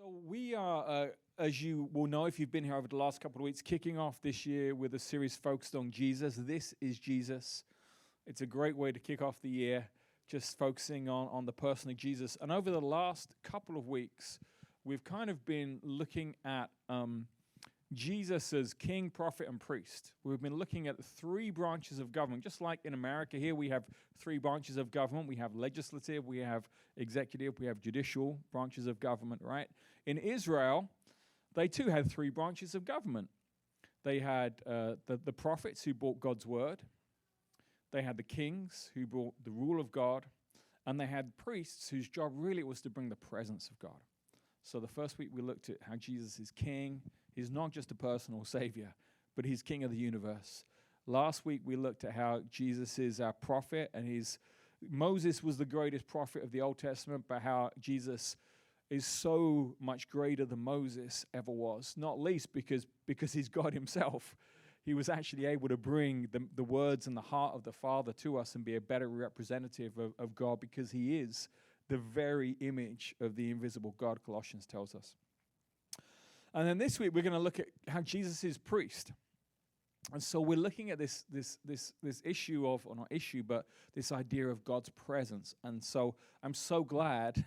So we are, as you will know if you've been here over the last couple of weeks, kicking off this year with a series focused on Jesus. This is Jesus. It's a great way to kick off the year, just focusing on the person of Jesus. And over the last couple of weeks, we've kind of been looking at Jesus as king, prophet, and priest. We've been looking at the three branches of government. Just like in America here, we have three branches of government. We have legislative, we have executive, we have judicial branches of government, right? In Israel, they too had three branches of government. They had the prophets who brought God's word. They had the kings who brought the rule of God. And they had priests whose job really was to bring the presence of God. So the first week we looked at how Jesus is king. He's not just a personal savior, but he's king of the universe. Last week we looked at how Jesus is our prophet, and Moses was the greatest prophet of the Old Testament, but how Jesus is so much greater than Moses ever was, not least because he's God himself. He was actually able to bring the words and the heart of the Father to us and be a better representative of God because he is the very image of the invisible God, Colossians tells us. And then this week we're going to look at how Jesus is priest. And so we're looking at this issue of, or not issue, but this idea of God's presence. And so I'm so glad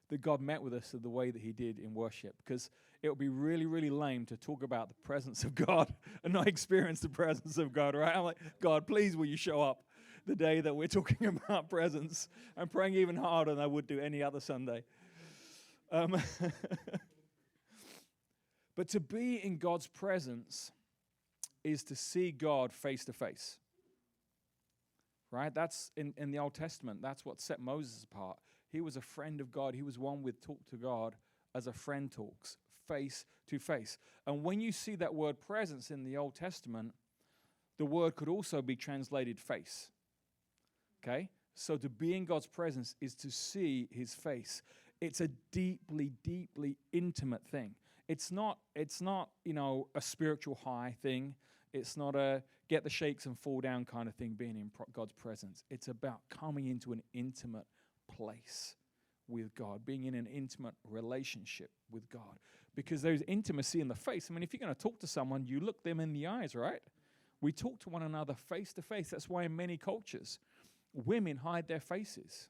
that God met with us in the way that he did in worship, because it would be really, really lame to talk about the presence of God and not experience the presence of God, right? I'm like, God, please will you show up the day that we're talking about presence? I'm praying even harder than I would do any other Sunday. But to be in God's presence is to see God face to face. Right? That's in the Old Testament. That's what set Moses apart. He was a friend of God. He was one with talk to God as a friend talks, face to face. And when you see that word presence in the Old Testament, the word could also be translated face. Okay? So to be in God's presence is to see his face. It's a deeply, deeply intimate thing. It's not, a spiritual high thing. It's not a get the shakes and fall down kind of thing, being in God's presence. It's about coming into an intimate place with God, being in an intimate relationship with God. Because there's intimacy in the face. I mean, if you're going to talk to someone, you look them in the eyes, right? We talk to one another face to face. That's why in many cultures, women hide their faces.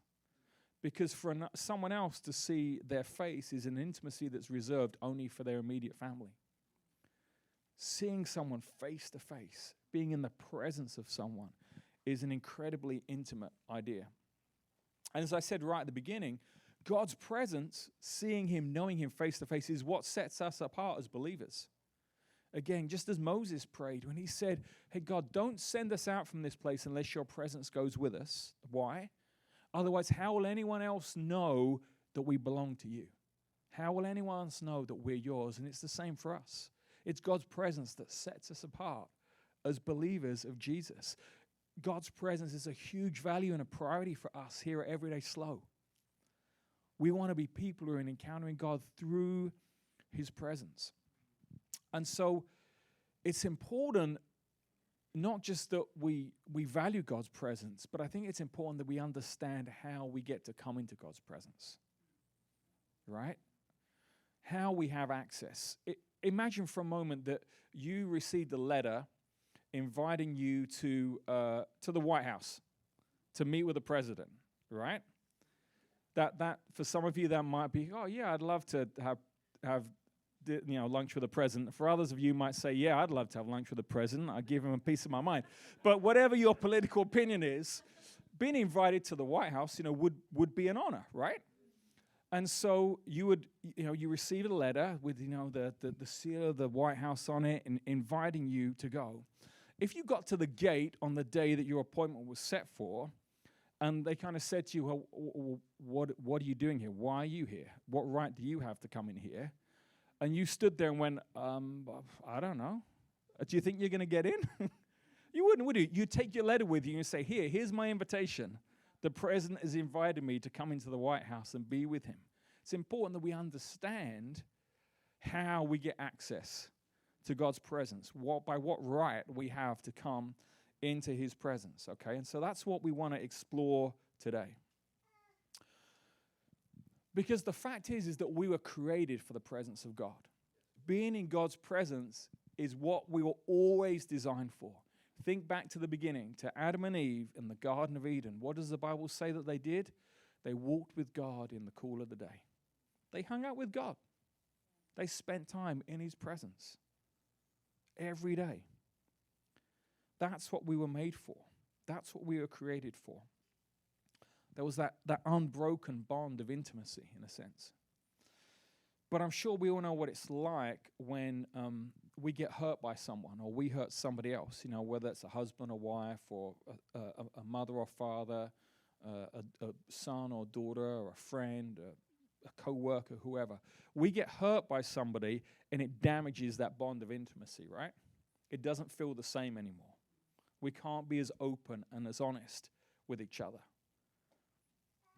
Because for someone else to see their face is an intimacy that's reserved only for their immediate family. Seeing someone face to face, being in the presence of someone, is an incredibly intimate idea. And as I said right at the beginning, God's presence, seeing him, knowing him face to face, is what sets us apart as believers. Again, just as Moses prayed when he said, hey, God, don't send us out from this place unless your presence goes with us. Why? Otherwise, how will anyone else know that we belong to you? How will anyone else know that we're yours? And it's the same for us. It's God's presence that sets us apart as believers of Jesus. God's presence is a huge value and a priority for us here at Everyday SLO. We want to be people who are encountering God through his presence. And so it's important not just that we value God's presence, but I think it's important that we understand how we get to come into God's presence, right? How we have access. Imagine for a moment that you received a letter inviting you to the White House to meet with the president, right? That for some of you that might be, oh yeah, I'd love to have lunch with the president. For others of you might say, yeah, I'd love to have lunch with the president. I'd give him a piece of my mind. But whatever your political opinion is, being invited to the White House, would be an honor, right? And so you received a letter with, the seal of the White House on it and inviting you to go. If you got to the gate on the day that your appointment was set for, and they kind of said to you, well, what are you doing here? Why are you here? What right do you have to come in here? And you stood there and went, I don't know. Do you think you're going to get in? You wouldn't, would you? You'd take your letter with you and say, here's my invitation. The president has invited me to come into the White House and be with him. It's important that we understand how we get access to God's presence, by what right we have to come into his presence, okay? And so that's what we want to explore today. Because the fact is that we were created for the presence of God. Being in God's presence is what we were always designed for. Think back to the beginning, to Adam and Eve in the Garden of Eden. What does the Bible say that they did? They walked with God in the cool of the day. They hung out with God. They spent time in his presence every day. That's what we were made for. That's what we were created for. There was that unbroken bond of intimacy, in a sense. But I'm sure we all know what it's like when we get hurt by someone or we hurt somebody else, whether it's a husband or wife or a mother or father, a son or daughter or a friend, a co-worker, whoever. We get hurt by somebody and it damages that bond of intimacy, right? It doesn't feel the same anymore. We can't be as open and as honest with each other.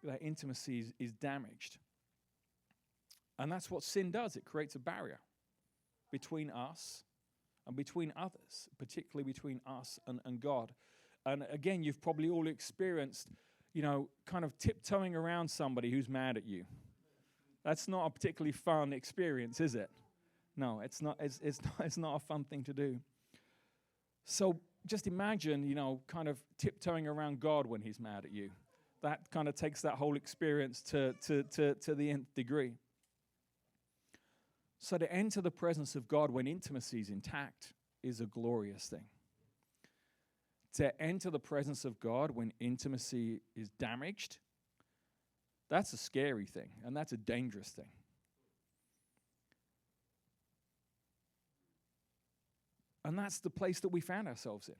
That intimacy is damaged. And that's what sin does. It creates a barrier between us and between others, particularly between us and God. And again, you've probably all experienced, kind of tiptoeing around somebody who's mad at you. That's not a particularly fun experience, is it? No, it's not. It's not a fun thing to do. So just imagine, kind of tiptoeing around God when he's mad at you. That kind of takes that whole experience to the nth degree. So to enter the presence of God when intimacy is intact is a glorious thing. To enter the presence of God when intimacy is damaged, that's a scary thing, and that's a dangerous thing. And that's the place that we found ourselves in.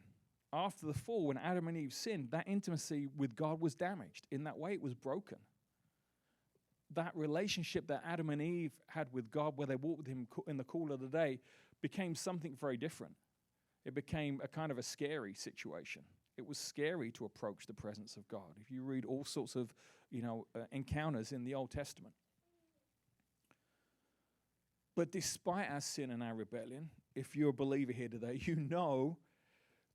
After the fall, when Adam and Eve sinned, that intimacy with God was damaged. In that way, it was broken. That relationship that Adam and Eve had with God, where they walked with him in the cool of the day, became something very different. It became a kind of a scary situation. It was scary to approach the presence of God. If you read all sorts of, encounters in the Old Testament. But despite our sin and our rebellion, if you're a believer here today, you know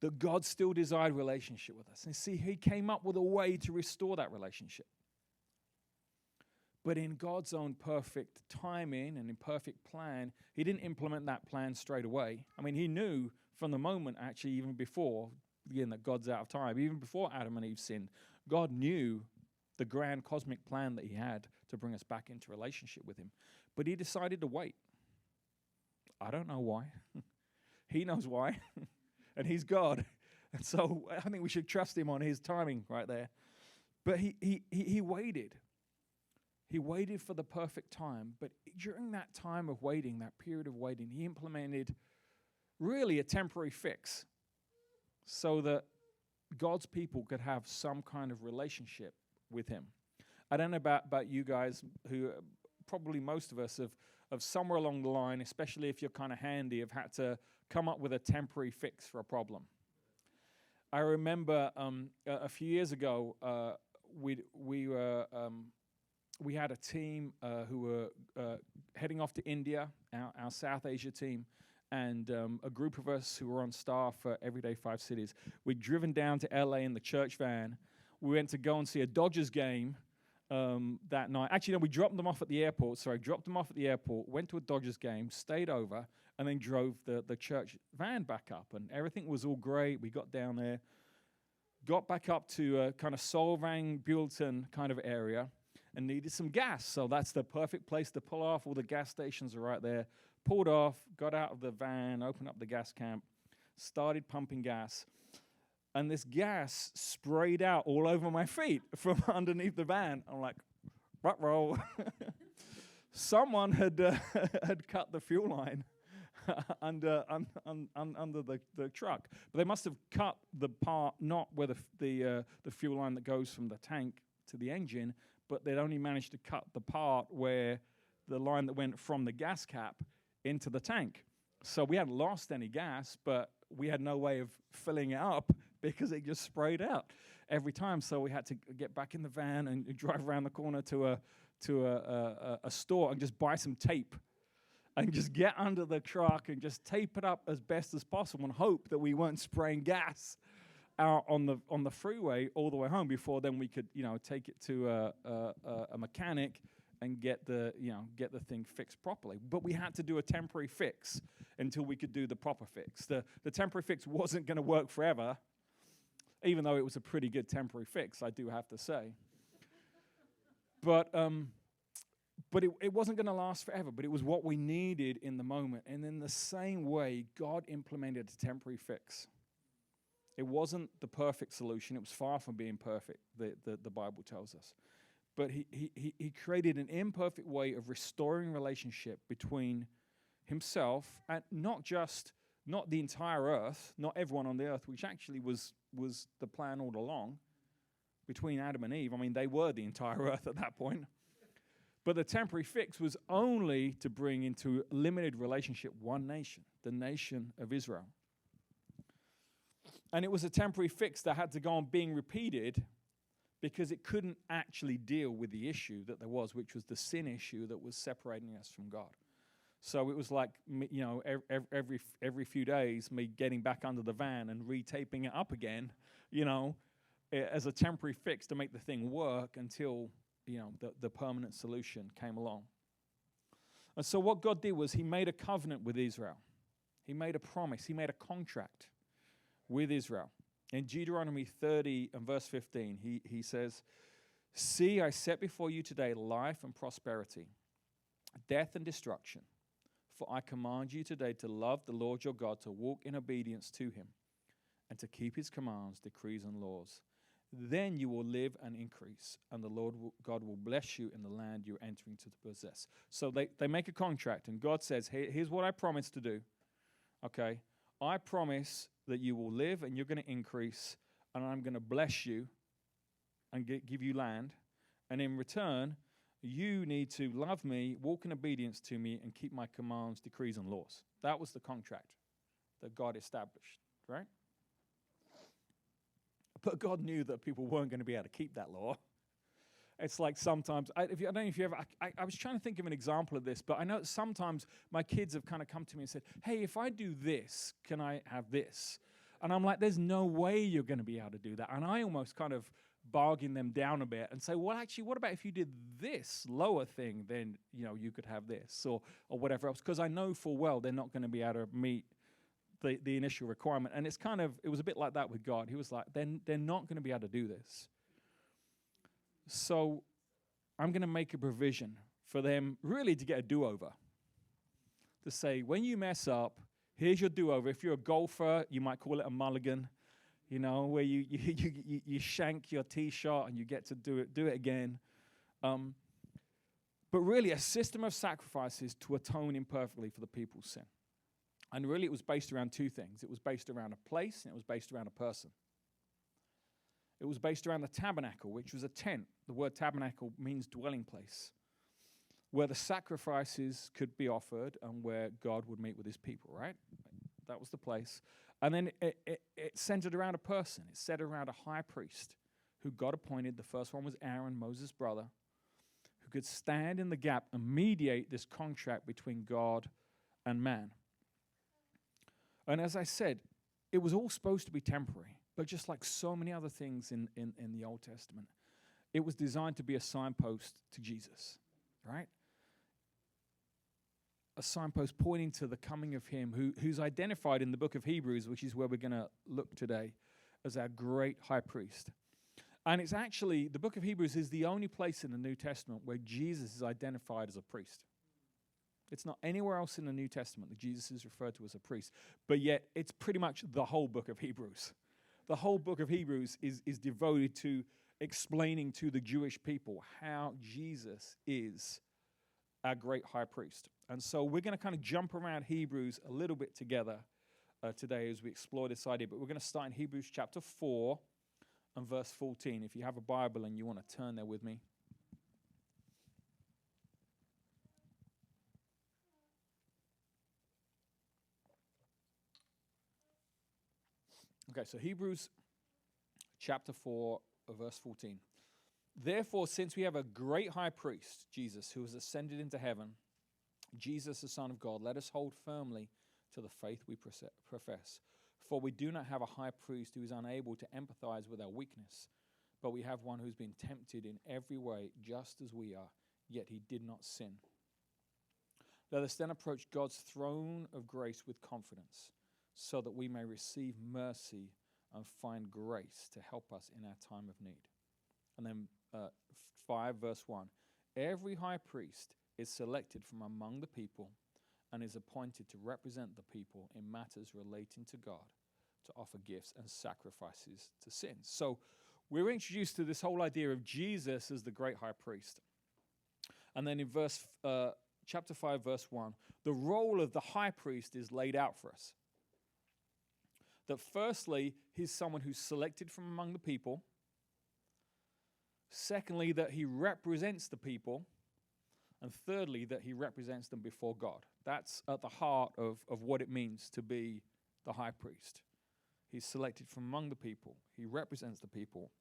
that God still desired relationship with us. And see, he came up with a way to restore that relationship. But in God's own perfect timing and in perfect plan, he didn't implement that plan straight away. I mean, he knew from the moment, actually, even before, again, that God's out of time, even before Adam and Eve sinned, God knew the grand cosmic plan that he had to bring us back into relationship with him. But he decided to wait. I don't know why. He knows why. And he's God. And so I think we should trust him on his timing right there. But he waited. He waited for the perfect time. But during that time of waiting, that period of waiting, he implemented really a temporary fix so that God's people could have some kind of relationship with him. I don't know about you guys, who probably most of us have somewhere along the line, especially if you're kind of handy, have had to come up with a temporary fix for a problem. I remember a few years ago, we had a team who were heading off to India, our South Asia team, and a group of us who were on staff for Everyday 5 Cities. We'd driven down to LA in the church van. We went to go and see a Dodgers game that night. Actually, no, we dropped them off at the airport. Went to a Dodgers game, stayed over, and then drove the church van back up. And everything was all great. We got down there, got back up to kind of Solvang, Buellton kind of area, and needed some gas. So that's the perfect place to pull off. All the gas stations are right there. Pulled off, got out of the van, opened up the gas camp, started pumping gas. And this gas sprayed out all over my feet from underneath the van. I'm like, ruh-roh. Someone had cut the fuel line under the truck. But they must have cut the part, not where the fuel line that goes from the tank to the engine, but they'd only managed to cut the part where the line that went from the gas cap into the tank. So we hadn't lost any gas, but we had no way of filling it up because it just sprayed out every time. So we had to get back in the van and drive around the corner to a store and just buy some tape and just get under the truck and just tape it up as best as possible and hope that we weren't spraying gas out on the freeway all the way home. Before then we could take it to a mechanic and get the thing fixed properly. But we had to do a temporary fix until we could do the proper fix. The temporary fix wasn't going to work forever, even though it was a pretty good temporary fix, I do have to say. But it wasn't going to last forever, but it was what we needed in the moment. And in the same way, God implemented a temporary fix. It wasn't the perfect solution. It was far from being perfect, the Bible tells us. But he created an imperfect way of restoring relationship between himself and not the entire earth, not everyone on the earth, which actually was the plan all along between Adam and Eve. I mean, they were the entire earth at that point. But the temporary fix was only to bring into limited relationship one nation, the nation of Israel. And it was a temporary fix that had to go on being repeated because it couldn't actually deal with the issue that there was, which was the sin issue that was separating us from God. So it was like, every few days, me getting back under the van and retaping it up again, as a temporary fix to make the thing work until, the permanent solution came along. And so what God did was he made a covenant with Israel. He made a promise. He made a contract with Israel. In Deuteronomy 30 and verse 15, he says, "See, I set before you today life and prosperity, death and destruction. For I command you today to love the Lord your God, to walk in obedience to him, and to keep his commands, decrees, and laws. Then you will live and increase, and the Lord God will bless you in the land you're entering to possess." So they make a contract, and God says, here's what I promise to do. Okay, I promise that you will live and you're going to increase, and I'm going to bless you and give you land. And in return, you need to love me, walk in obedience to me, and keep my commands, decrees, and laws. That was the contract that God established, right? But God knew that people weren't going to be able to keep that law. It's like sometimes, I don't know if you ever, I was trying to think of an example of this, but I know that sometimes my kids have kind of come to me and said, "Hey, if I do this, can I have this?" And I'm like, there's no way you're going to be able to do that. And I almost kind of bargain them down a bit and say, well, actually, what about if you did this lower thing, then, you could have this or whatever else, because I know full well they're not going to be able to meet the initial requirement. And it was a bit like that with God. He was like, they're not going to be able to do this. So I'm going to make a provision for them really to get a do-over. To say, when you mess up, here's your do-over. If you're a golfer, you might call it a mulligan, where you shank your tee shot and you get to do it again. But really a system of sacrifices to atone imperfectly for the people's sin. And really it was based around two things. It was based around a place, and it was based around a person. It was based around the tabernacle, which was a tent. The word tabernacle means dwelling place, where the sacrifices could be offered and where God would meet with his people, right? That was the place. And then it centered around a person. It centered around a high priest who God appointed. The first one was Aaron, Moses' brother, who could stand in the gap and mediate this contract between God and man. And as I said, it was all supposed to be temporary. But just like so many other things in the Old Testament, it was designed to be a signpost to Jesus, right? A signpost pointing to the coming of him who's identified in the book of Hebrews, which is where we're going to look today, as our great high priest. And it's actually, the book of Hebrews is the only place in the New Testament where Jesus is identified as a priest. It's not anywhere else in the New Testament that Jesus is referred to as a priest. But yet, it's pretty much the whole book of Hebrews. The whole book of Hebrews is devoted to explaining to the Jewish people how Jesus is our great high priest. And so we're going to kind of jump around Hebrews a little bit together today as we explore this idea. But we're going to start in Hebrews chapter 4 and verse 14. If you have a Bible and you want to turn there with me. Okay, so Hebrews chapter 4, verse 14. "Therefore, since we have a great high priest, Jesus, who has ascended into heaven, Jesus, the Son of God, let us hold firmly to the faith we profess. For we do not have a high priest who is unable to empathize with our weakness, but we have one who's been tempted in every way, just as we are, yet he did not sin. Let us then approach God's throne of grace with confidence, so that we may receive mercy and find grace to help us in our time of need. And then 5 verse 1. Every high priest is selected from among the people and is appointed to represent the people in matters relating to God, to offer gifts and sacrifices to sins. So we're introduced to this whole idea of Jesus as the great high priest. And then in chapter 5, verse 1, the role of the high priest is laid out for us. That firstly, he's someone who's selected from among the people. Secondly, that he represents the people. And thirdly, that he represents them before God. That's at the heart of what it means to be the high priest. He's selected from among the people. He represents the people.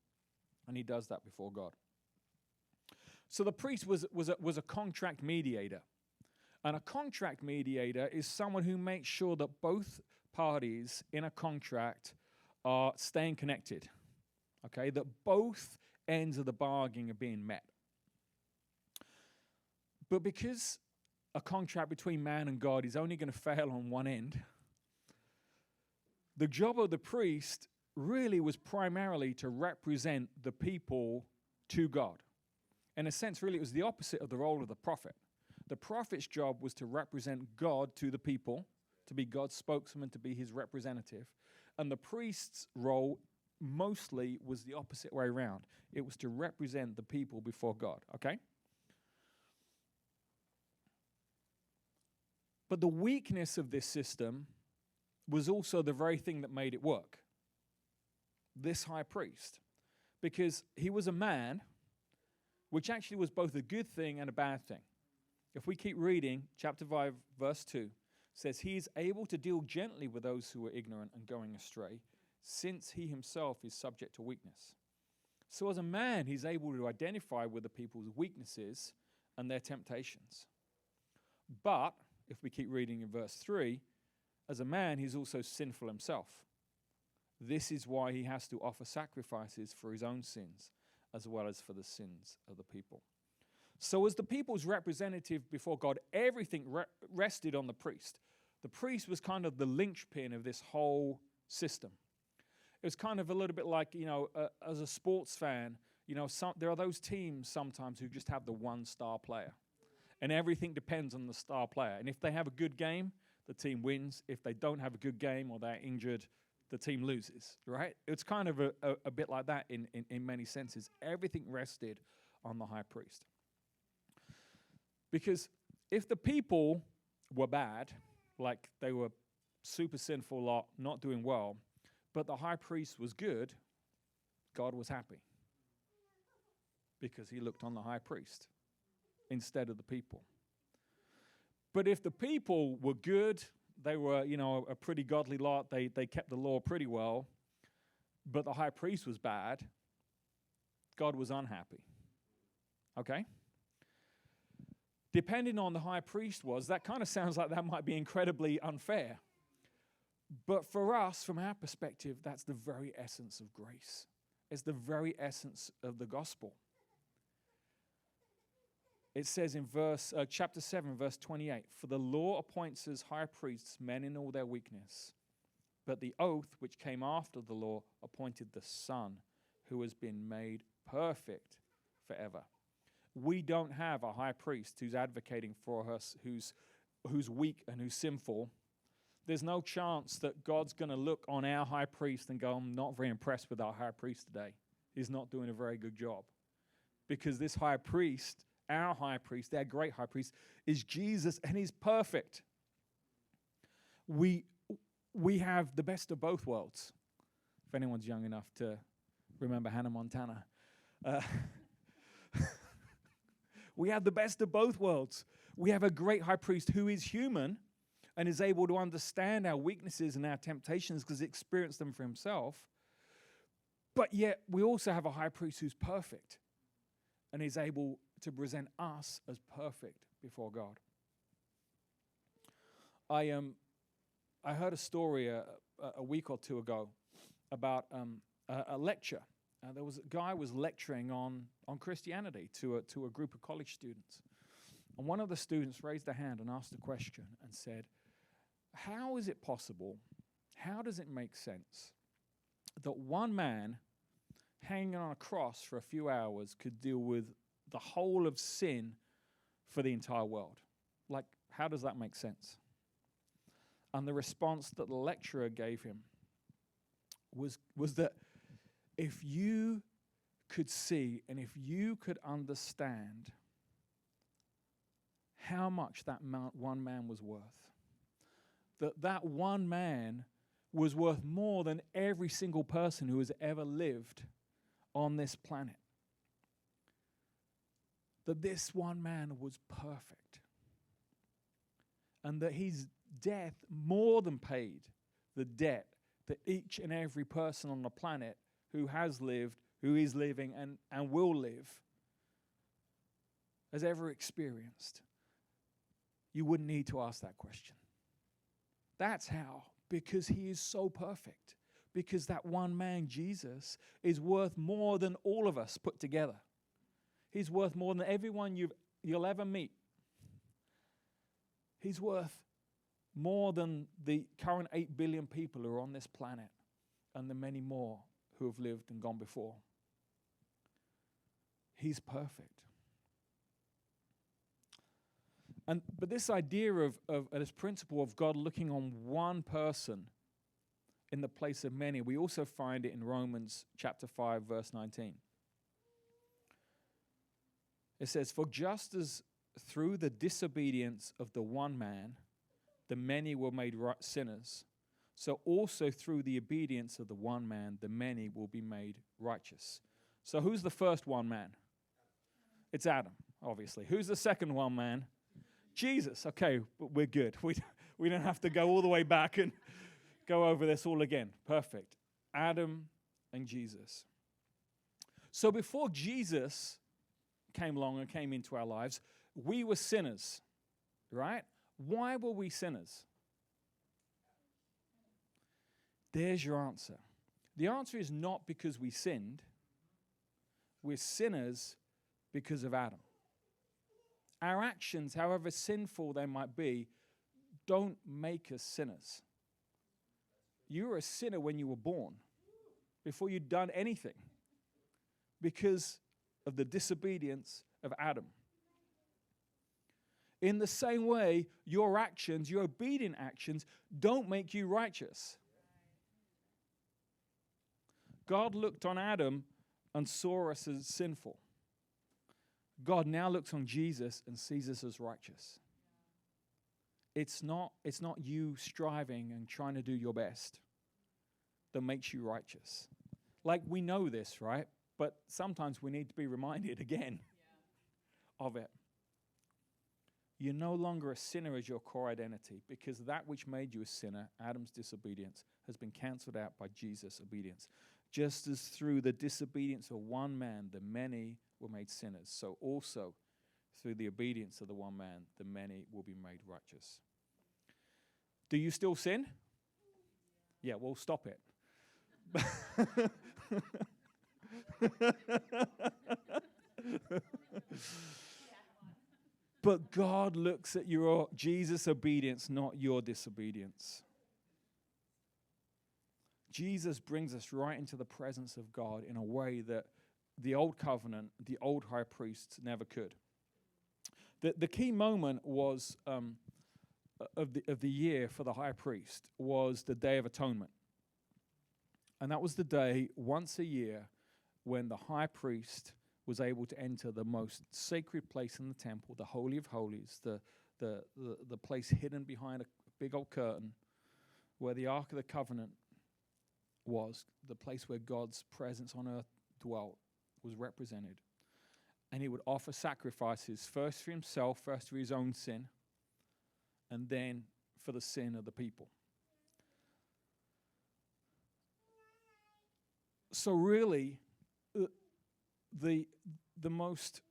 And he does that before God. So the priest was a contract mediator. And a contract mediator is someone who makes sure that both parties in a contract are staying connected. Okay, that both ends of the bargain are being met. But because a contract between man and God is only going to fail on one end, the job of the priest really was primarily to represent the people to God. In a sense, really, it was the opposite of the role of the prophet. The prophet's job was to represent God to the people, to be God's spokesman, to be his representative. And the priest's role mostly was the opposite way around. It was to represent the people before God, okay? But the weakness of this system was also the very thing that made it work. This high priest. Because he was a man, which actually was both a good thing and a bad thing. If we keep reading, chapter 5, verse 2, says, he is able to deal gently with those who are ignorant and going astray, since he himself is subject to weakness. So as a man, he's able to identify with the people's weaknesses and their temptations. But, if we keep reading in verse 3, as a man, he's also sinful himself. This is why he has to offer sacrifices for his own sins, as well as for the sins of the people. So as the people's representative before God, everything rested on the priest. The priest was kind of the linchpin of this whole system. It was kind of a little bit like, as a sports fan, there are those teams sometimes who just have the one star player. And everything depends on the star player. And if they have a good game, the team wins. If they don't have a good game or they're injured, the team loses, right? It's kind of a bit like that in many senses. Everything rested on the high priest. Because if the people were bad, like they were super sinful lot, not doing well, but the high priest was good, God was happy. Because he looked on the high priest instead of the people. But if the people were good, they were, a pretty godly lot, they kept the law pretty well, but the high priest was bad, God was unhappy. Okay? Depending on the high priest that kind of sounds like that might be incredibly unfair. But for us, from our perspective, that's the very essence of grace. It's the very essence of the gospel. It says in chapter 7, verse 28, for the law appoints as high priests men in all their weakness, but the oath which came after the law appointed the Son, who has been made perfect forever. We don't have a high priest who's advocating for us, who's weak and who's sinful. There's no chance that God's going to look on our high priest and go, I'm not very impressed with our high priest today. He's not doing a very good job. Because this high priest, our high priest, our great high priest, is Jesus, and he's perfect. We have the best of both worlds. If anyone's young enough to remember Hannah Montana. We have the best of both worlds. We have a great high priest who is human and is able to understand our weaknesses and our temptations because he experienced them for himself. But yet, we also have a high priest who's perfect and is able to present us as perfect before God. I heard a story a week or two ago about a lecture there was a guy was lecturing on Christianity to a group of college students. And one of the students raised their hand and asked a question and said, how is it possible, how does it make sense that one man hanging on a cross for a few hours could deal with the whole of sin for the entire world? Like, how does that make sense? And the response that the lecturer gave him was that if you could see and if you could understand how much that one man was worth, that one man was worth more than every single person who has ever lived on this planet. That this one man was perfect. And that his death more than paid the debt that each and every person on the planet who has lived, who is living, and will live has ever experienced. You wouldn't need to ask that question. That's how. Because he is so perfect. Because that one man, Jesus, is worth more than all of us put together. He's worth more than everyone you'll ever meet. He's worth more than the current 8 billion people who are on this planet and the many more who have lived and gone before. He's perfect. But this idea of this principle of God looking on one person in the place of many, we also find it in Romans chapter 5, verse 19. It says, for just as through the disobedience of the one man, the many were made sinners, so also through the obedience of the one man, the many will be made righteous. So who's the first one man? It's Adam, obviously. Who's the second one man? Jesus. Okay, we're good. We don't have to go all the way back and go over this all again. Perfect. Adam and Jesus. So before Jesus came along and came into our lives, we were sinners, right? Why were we sinners? There's your answer. The answer is not because we sinned. We're sinners because of Adam. Our actions, however sinful they might be, don't make us sinners. You were a sinner when you were born, before you'd done anything, because of the disobedience of Adam. In the same way, your actions, your obedient actions, don't make you righteous. God looked on Adam and saw us as sinful. God now looks on Jesus and sees us as righteous. It's not you striving and trying to do your best that makes you righteous. Like, we know this, right? But sometimes we need to be reminded again of it. You're no longer a sinner as your core identity, because that which made you a sinner, Adam's disobedience, has been cancelled out by Jesus' obedience. Just as through the disobedience of one man, the many were made sinners, so also through the obedience of the one man, the many will be made righteous. Do you still sin? Yeah, well, stop it. But God looks at your Jesus' obedience, not your disobedience. Jesus brings us right into the presence of God in a way that the old covenant, the old high priests never could. The key moment was of the year for the high priest was the Day of Atonement. And that was the day once a year when the high priest was able to enter the most sacred place in the temple, the Holy of Holies, the place hidden behind a big old curtain where the Ark of the Covenant was, the place where God's presence on earth dwelt, was represented. And he would offer sacrifices, first for himself, first for his own sin, and then for the sin of the people. So really, the most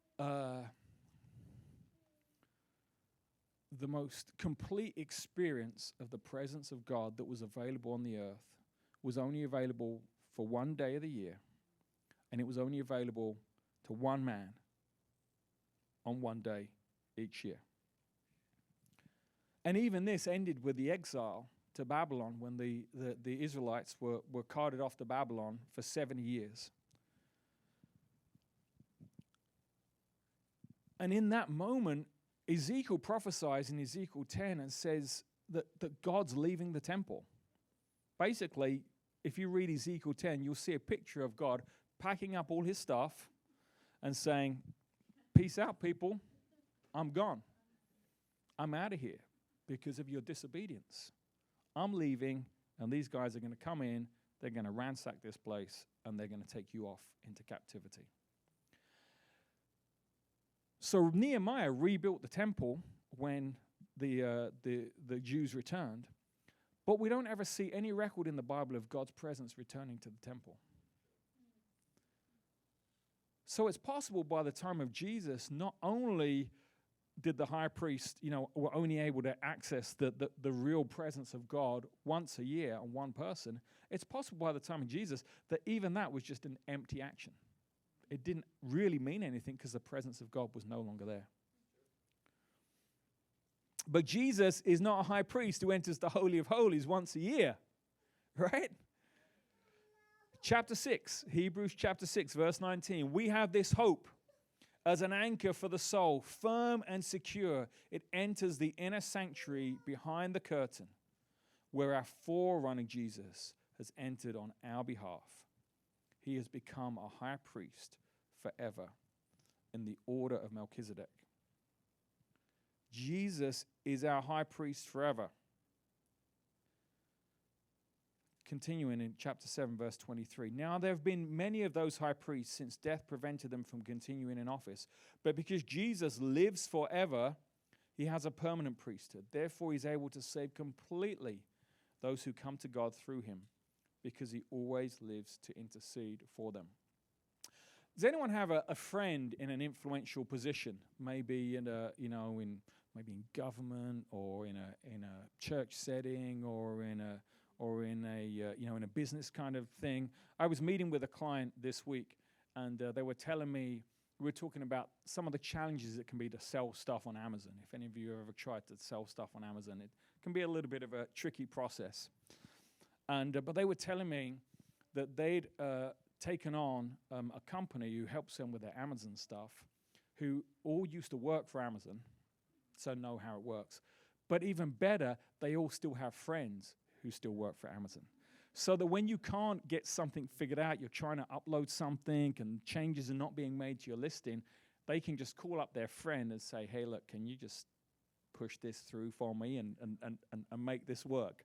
complete experience of the presence of God that was available on the earth was only available for one day of the year, and it was only available to one man on one day each year. And even this ended with the exile to Babylon when the Israelites were carted off to Babylon for 70 years. And in that moment, Ezekiel prophesies in Ezekiel 10 and says that God's leaving the temple. Basically, if you read Ezekiel 10, you'll see a picture of God packing up all his stuff and saying, peace out, people. I'm gone. I'm out of here because of your disobedience. I'm leaving, and these guys are going to come in, they're going to ransack this place, and they're going to take you off into captivity. So Nehemiah rebuilt the temple when the Jews returned, but we don't ever see any record in the Bible of God's presence returning to the temple. So it's possible by the time of Jesus, not only did the high priest, were only able to access the real presence of God once a year on one person, it's possible by the time of Jesus that even that was just an empty action. It didn't really mean anything because the presence of God was no longer there. But Jesus is not a high priest who enters the Holy of Holies once a year, right? Chapter 6, Hebrews chapter 6, verse 19. We have this hope as an anchor for the soul, firm and secure. It enters the inner sanctuary behind the curtain, where our forerunner Jesus has entered on our behalf. He has become a high priest forever in the order of Melchizedek. Jesus is our high priest forever. Continuing in chapter 7, verse 23. Now there have been many of those high priests since death prevented them from continuing in office. But because Jesus lives forever, he has a permanent priesthood. Therefore, he's able to save completely those who come to God through him, because he always lives to intercede for them. Does anyone have a friend in an influential position? Maybe maybe in government, or in a church setting, or in a business kind of thing. I was meeting with a client this week, and they were telling me, we were talking about some of the challenges it can be to sell stuff on Amazon. If any of you have ever tried to sell stuff on Amazon, it can be a little bit of a tricky process. And but they were telling me that they'd taken on a company who helps them with their Amazon stuff, who all used to work for Amazon, so know how it works. But even better, they all still have friends who still work for Amazon. So that when you can't get something figured out, you're trying to upload something and changes are not being made to your listing, they can just call up their friend and say, hey, look, can you just push this through for me and make this work?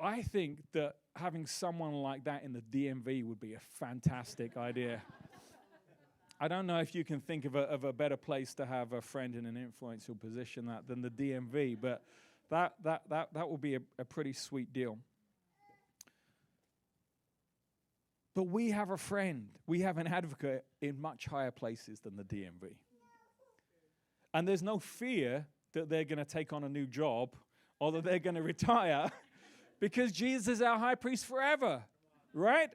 I think that having someone like that in the DMV would be a fantastic idea. I don't know if you can think of a better place to have a friend in an influential position than the DMV, but that will be a pretty sweet deal. But we have a friend, we have an advocate in much higher places than the DMV. And there's no fear that they're going to take on a new job or that they're going to retire, because Jesus is our high priest forever, right?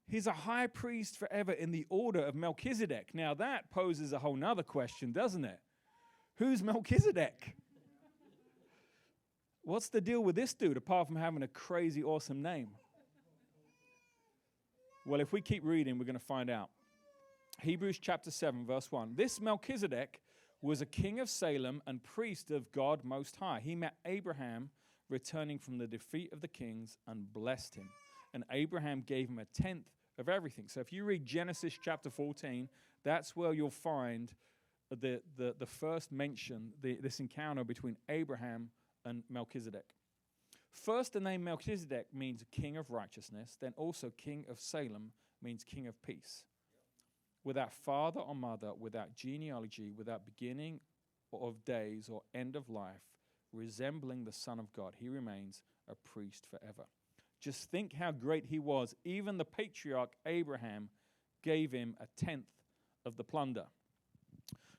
He's a high priest forever in the order of Melchizedek. Now that poses a whole nother question, doesn't it? Who's Melchizedek? What's the deal with this dude, apart from having a crazy awesome name? Well, if we keep reading, we're going to find out. Hebrews chapter 7, verse 1. This Melchizedek was a king of Salem and priest of God Most High. He met Abraham returning from the defeat of the kings and blessed him. And Abraham gave him a tenth of everything. So if you read Genesis chapter 14, that's where you'll find the first mention, this encounter between Abraham and Melchizedek. First, the name Melchizedek means king of righteousness. Then also king of Salem means king of peace. Without father or mother, without genealogy, without beginning of days or end of life, resembling the Son of God, he remains a priest forever. Just think how great he was. Even the patriarch Abraham gave him a tenth of the plunder.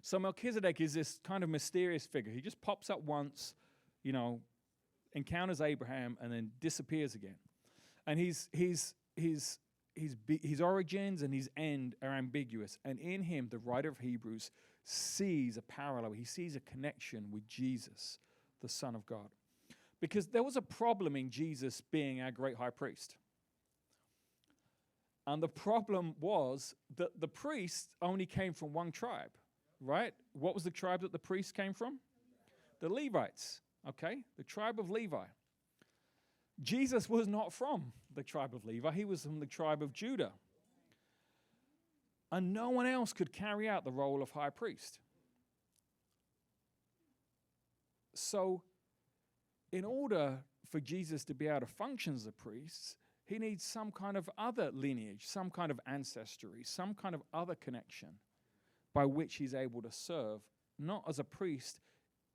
So Melchizedek is this kind of mysterious figure. He just pops up once, encounters Abraham and then disappears again. And his origins and his end are ambiguous. And in him, the writer of Hebrews sees a parallel. He sees a connection with Jesus, the Son of God. Because there was a problem in Jesus being our great high priest. And the problem was that the priest only came from one tribe, right? What was the tribe that the priest came from? The Levites, okay? The tribe of Levi. Jesus was not from the tribe of Levi. He was from the tribe of Judah. And no one else could carry out the role of high priest. So, in order for Jesus to be able to function as a priest, he needs some kind of other lineage, some kind of ancestry, some kind of other connection by which he's able to serve, not as a priest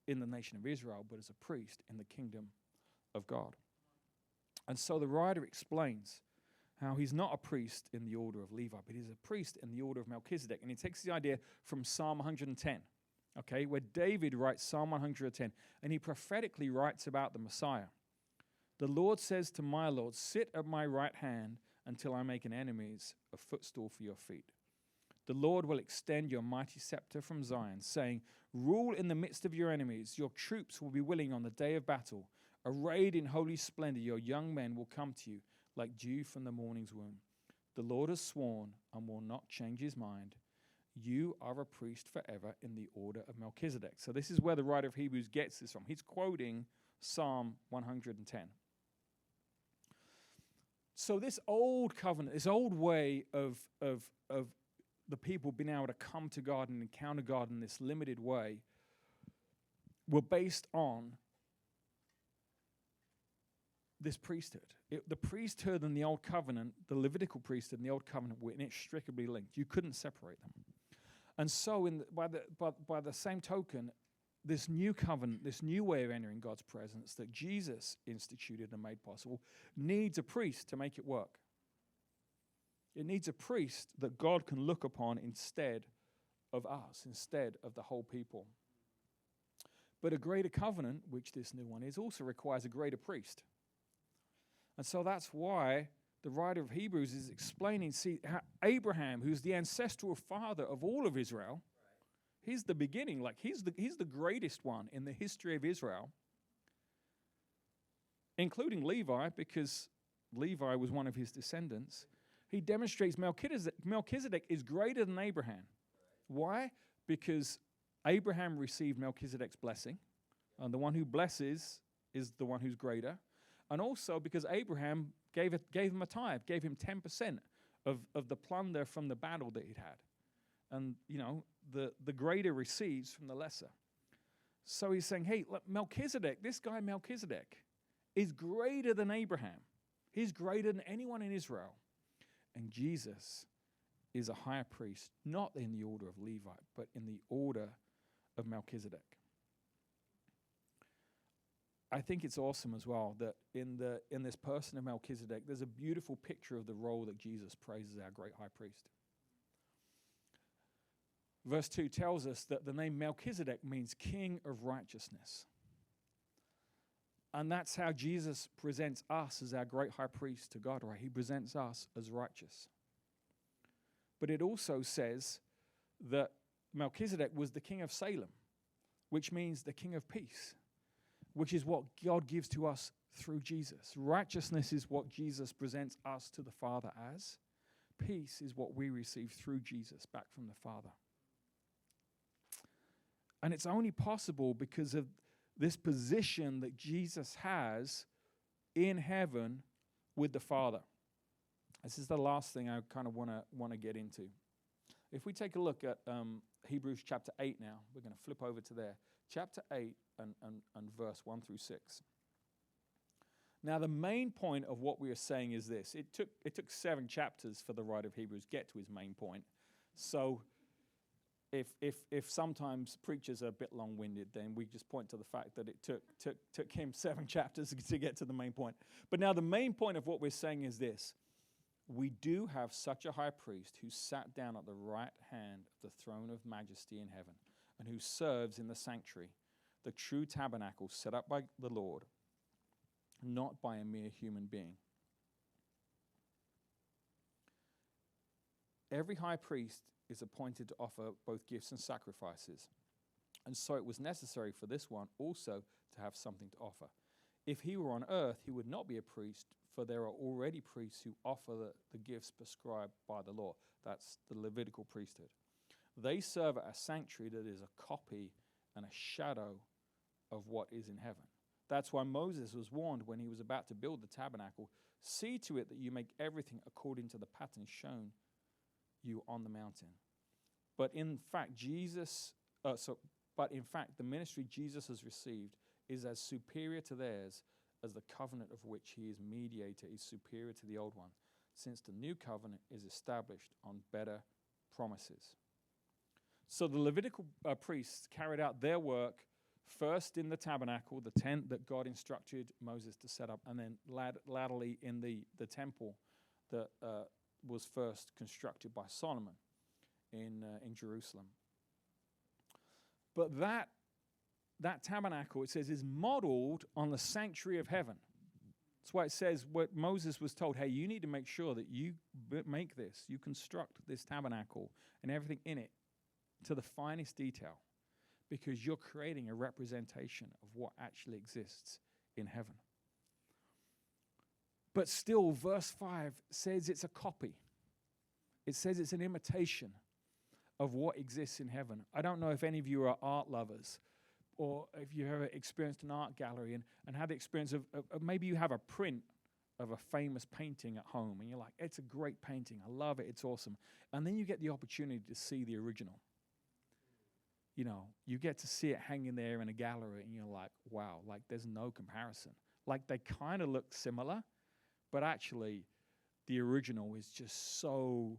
in the nation of Israel, but as a priest in the kingdom of God. And so the writer explains how he's not a priest in the order of Levi, but he's a priest in the order of Melchizedek. And he takes the idea from Psalm 110, okay, where David writes Psalm 110, and he prophetically writes about the Messiah. The Lord says to my Lord, sit at my right hand until I make an enemies a footstool for your feet. The Lord will extend your mighty scepter from Zion, saying, rule in the midst of your enemies. Your troops will be willing on the day of battle. Arrayed in holy splendor, your young men will come to you like dew from the morning's womb. The Lord has sworn and will not change his mind. You are a priest forever in the order of Melchizedek. So this is where the writer of Hebrews gets this from. He's quoting Psalm 110. So this old covenant, this old way of the people being able to come to God and encounter God in this limited way were based on this priesthood. The priesthood and the Old Covenant, the Levitical priesthood and the Old Covenant were inextricably linked. You couldn't separate them. And so by the same token, this new covenant, this new way of entering God's presence that Jesus instituted and made possible, needs a priest to make it work. It needs a priest that God can look upon instead of us, instead of the whole people. But a greater covenant, which this new one is, also requires a greater priest. And so that's why the writer of Hebrews is explaining, see, how Abraham, who's the ancestral father of all of Israel, he's the beginning, like he's the greatest one in the history of Israel, including Levi, because Levi was one of his descendants. He demonstrates Melchizedek is greater than Abraham. Why? Because Abraham received Melchizedek's blessing, and the one who blesses is the one who's greater. And also because Abraham gave him a tithe, gave him 10% of the plunder from the battle that he'd had. And, you know, the greater receives from the lesser. So he's saying, hey, look, Melchizedek, this guy Melchizedek, is greater than Abraham. He's greater than anyone in Israel. And Jesus is a higher priest, not in the order of Levi, but in the order of Melchizedek. I think it's awesome as well that in this person of Melchizedek, there's a beautiful picture of the role that Jesus plays as our great high priest. Verse 2 tells us that the name Melchizedek means king of righteousness. And that's how Jesus presents us as our great high priest to God, right? He presents us as righteous. But it also says that Melchizedek was the king of Salem, which means the king of peace, which is what God gives to us through Jesus. Righteousness is what Jesus presents us to the Father as. Peace is what we receive through Jesus back from the Father. And it's only possible because of this position that Jesus has in heaven with the Father. This is the last thing I kind of want to get into. If we take a look at Hebrews chapter 8 now, we're going to flip over to there. Chapter 8 and verse 1 through 6. Now, the main point of what we are saying is this. It took 7 chapters for the writer of Hebrews to get to his main point. So if sometimes preachers are a bit long-winded, then we just point to the fact that it took him 7 chapters to get to the main point. But now the main point of what we're saying is this. We do have such a high priest who sat down at the right hand of the throne of majesty in heaven and who serves in the sanctuary, the true tabernacle set up by the Lord, not by a mere human being. Every high priest is appointed to offer both gifts and sacrifices. And so it was necessary for this one also to have something to offer. If he were on earth, he would not be a priest, for there are already priests who offer the gifts prescribed by the law. That's the Levitical priesthood. They serve at a sanctuary that is a copy and a shadow of what is in heaven. That's why Moses was warned when he was about to build the tabernacle, see to it that you make everything according to the pattern shown you on the mountain. But in fact, the ministry Jesus has received is as superior to theirs as the covenant of which he is mediator is superior to the old one, since the new covenant is established on better promises. So the Levitical priests carried out their work first in the tabernacle, the tent that God instructed Moses to set up, and then latterly in the temple that was first constructed by Solomon in Jerusalem. But that tabernacle, it says, is modeled on the sanctuary of heaven. That's why it says what Moses was told, hey, you need to make sure that you make this, you construct this tabernacle and everything in it to the finest detail, because you're creating a representation of what actually exists in heaven. But still, verse 5 says it's a copy. It says it's an imitation of what exists in heaven. I don't know if any of you are art lovers, or if you've ever experienced an art gallery and had the experience of maybe you have a print of a famous painting at home, and you're like, it's a great painting, I love it, it's awesome. And then you get the opportunity to see the original. You know, you get to see it hanging there in a gallery, and you're like, wow, like there's no comparison. Like they kind of look similar, but actually the original is just so,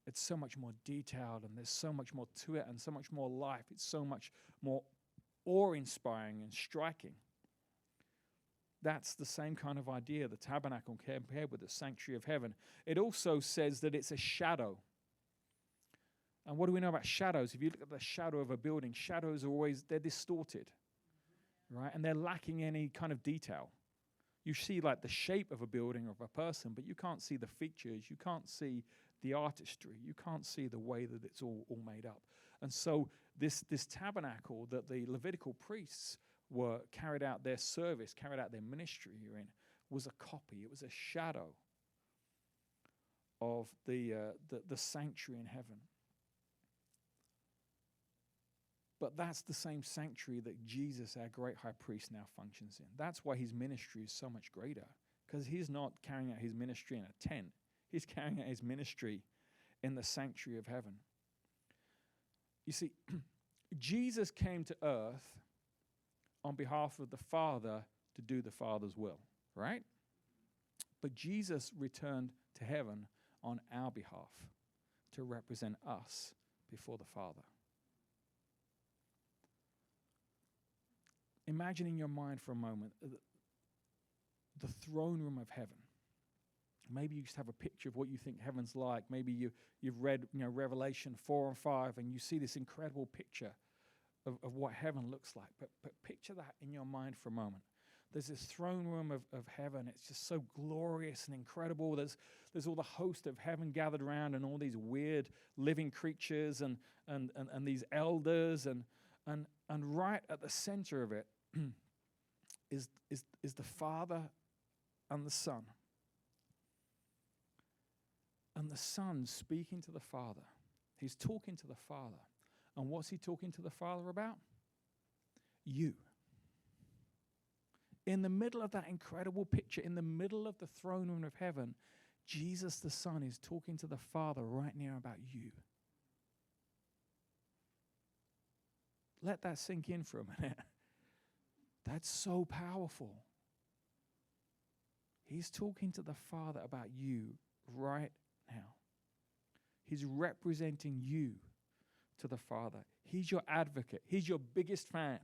it's so much more detailed, and there's so much more to it, and so much more life. It's so much more awe-inspiring and striking. That's the same kind of idea, the tabernacle compared with the sanctuary of heaven. It also says that it's a shadow. And what do we know about shadows? If you look at the shadow of a building, shadows are always, they're distorted, right? And they're lacking any kind of detail. You see like the shape of a building or of a person, but you can't see the features. You can't see the artistry. You can't see the way that it's all made up. And so this tabernacle that the Levitical priests were carried out their service, carried out their ministry in, was a copy. It was a shadow of the sanctuary in heaven. But that's the same sanctuary that Jesus, our great high priest, now functions in. That's why his ministry is so much greater, because he's not carrying out his ministry in a tent. He's carrying out his ministry in the sanctuary of heaven. You see, Jesus came to earth on behalf of the Father to do the Father's will, right? But Jesus returned to heaven on our behalf to represent us before the Father. Imagine in your mind for a moment the throne room of heaven. Maybe you just have a picture of what you think heaven's like. Maybe you've read Revelation 4 and 5, and you see this incredible picture of what heaven looks like. But picture that in your mind for a moment. There's this throne room of heaven. It's just so glorious and incredible. There's all the host of heaven gathered around, and all these weird living creatures and these elders, and right at the center of it is the Father and the Son. And the Son speaking to the Father. He's talking to the Father. And what's he talking to the Father about? You. In the middle of that incredible picture, in the middle of the throne room of heaven, Jesus the Son is talking to the Father right now about you. Let that sink in for a minute. That's so powerful. He's talking to the Father about you right now. He's representing you to the Father. He's your advocate. He's your biggest fan.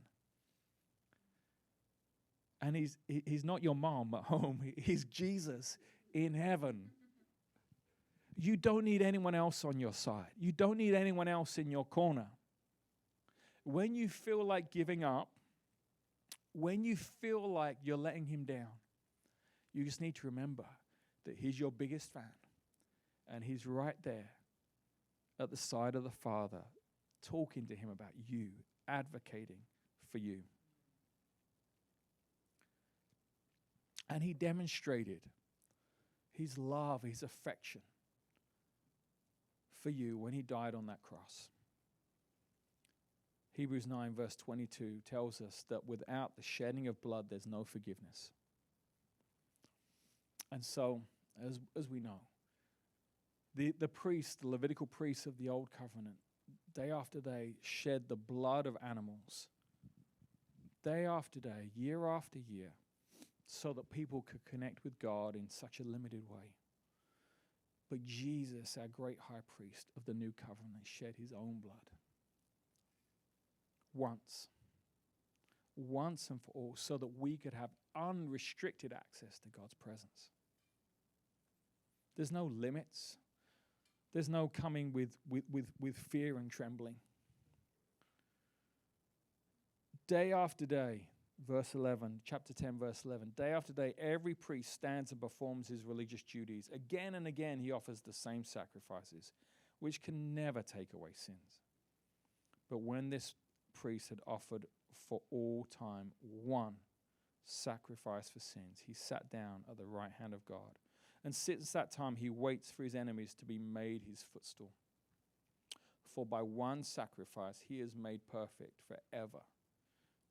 And he's not your mom at home. He's Jesus in heaven. You don't need anyone else on your side. You don't need anyone else in your corner. When you feel like giving up, when you feel like you're letting him down, you just need to remember that he's your biggest fan, and he's right there at the side of the Father, talking to him about you, advocating for you. And he demonstrated his love, his affection for you when he died on that cross. Hebrews 9 verse 22 tells us that without the shedding of blood, there's no forgiveness. And so, as we know, the priest, the Levitical priests of the Old Covenant, day after day, shed the blood of animals, day after day, year after year, so that people could connect with God in such a limited way. But Jesus, our great high priest of the new covenant, shed his own blood. Once and for all, so that we could have unrestricted access to God's presence. There's no limits. There's no coming with fear and trembling. Day after day, verse 11, chapter 10, verse 11. Day after day, every priest stands and performs his religious duties. Again and again, he offers the same sacrifices, which can never take away sins. But when this priest had offered for all time one sacrifice for sins, he sat down at the right hand of God. And since that time, he waits for his enemies to be made his footstool. For by one sacrifice, he has made perfect forever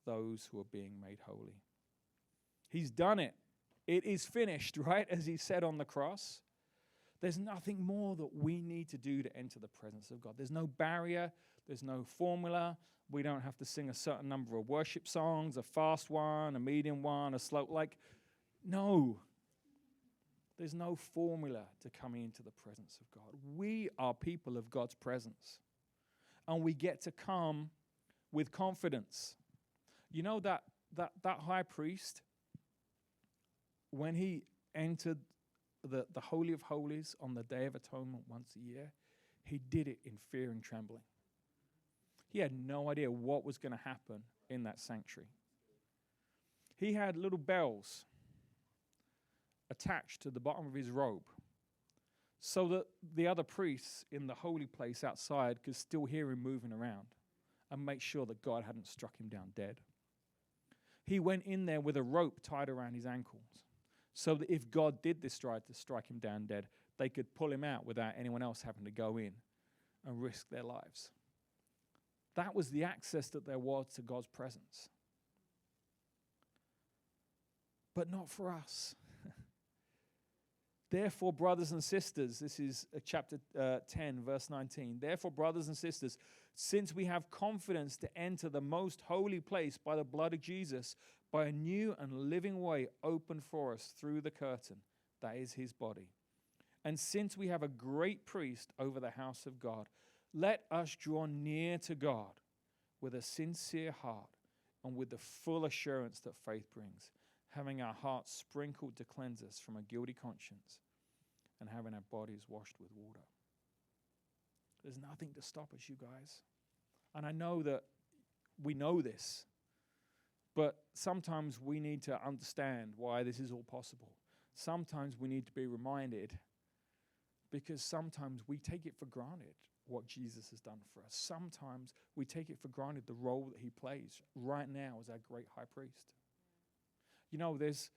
those who are being made holy. He's done it. It is finished, right? As he said on the cross. There's nothing more that we need to do to enter the presence of God. There's no barrier. There's no formula. We don't have to sing a certain number of worship songs, a fast one, a medium one, a slow, no. There's no formula to coming into the presence of God. We are people of God's presence. And we get to come with confidence. You know that high priest, when he entered the Holy of Holies on the Day of Atonement once a year, he did it in fear and trembling. He had no idea what was going to happen in that sanctuary. He had little bells attached to the bottom of his robe so that the other priests in the holy place outside could still hear him moving around and make sure that God hadn't struck him down dead. He went in there with a rope tied around his ankles so that if God did decide to strike him down dead, they could pull him out without anyone else having to go in and risk their lives. That was the access that there was to God's presence. But not for us. Therefore, brothers and sisters, this is chapter 10, verse 19. Therefore, brothers and sisters, since we have confidence to enter the most holy place by the blood of Jesus, by a new and living way opened for us through the curtain, that is his body. And since we have a great priest over the house of God, let us draw near to God with a sincere heart and with the full assurance that faith brings, having our hearts sprinkled to cleanse us from a guilty conscience and having our bodies washed with water. There's nothing to stop us, you guys. And I know that we know this, but sometimes we need to understand why this is all possible. Sometimes we need to be reminded, because sometimes we take it for granted what Jesus has done for us. Sometimes we take it for granted the role that he plays right now as our great high priest. You know, there's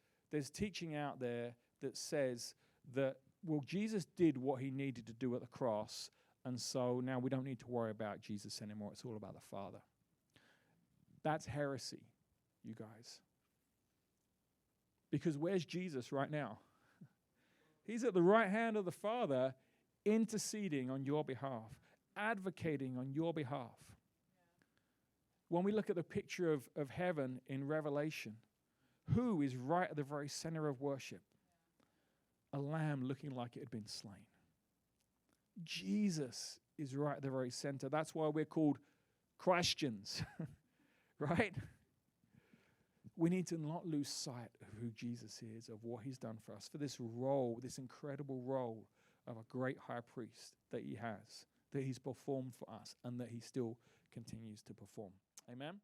teaching out there that says that, well, Jesus did what he needed to do at the cross, and so now we don't need to worry about Jesus anymore. It's all about the Father. That's heresy, you guys. Because where's Jesus right now? He's at the right hand of the Father, interceding on your behalf, advocating on your behalf. When we look at the picture of heaven in Revelation, who is right at the very center of worship? A lamb looking like it had been slain. Jesus is right at the very center. That's why we're called Christians, right? We need to not lose sight of who Jesus is, of what he's done for us, for this role, this incredible role of a great high priest that he has, that he's performed for us, and that he still continues to perform. Amen?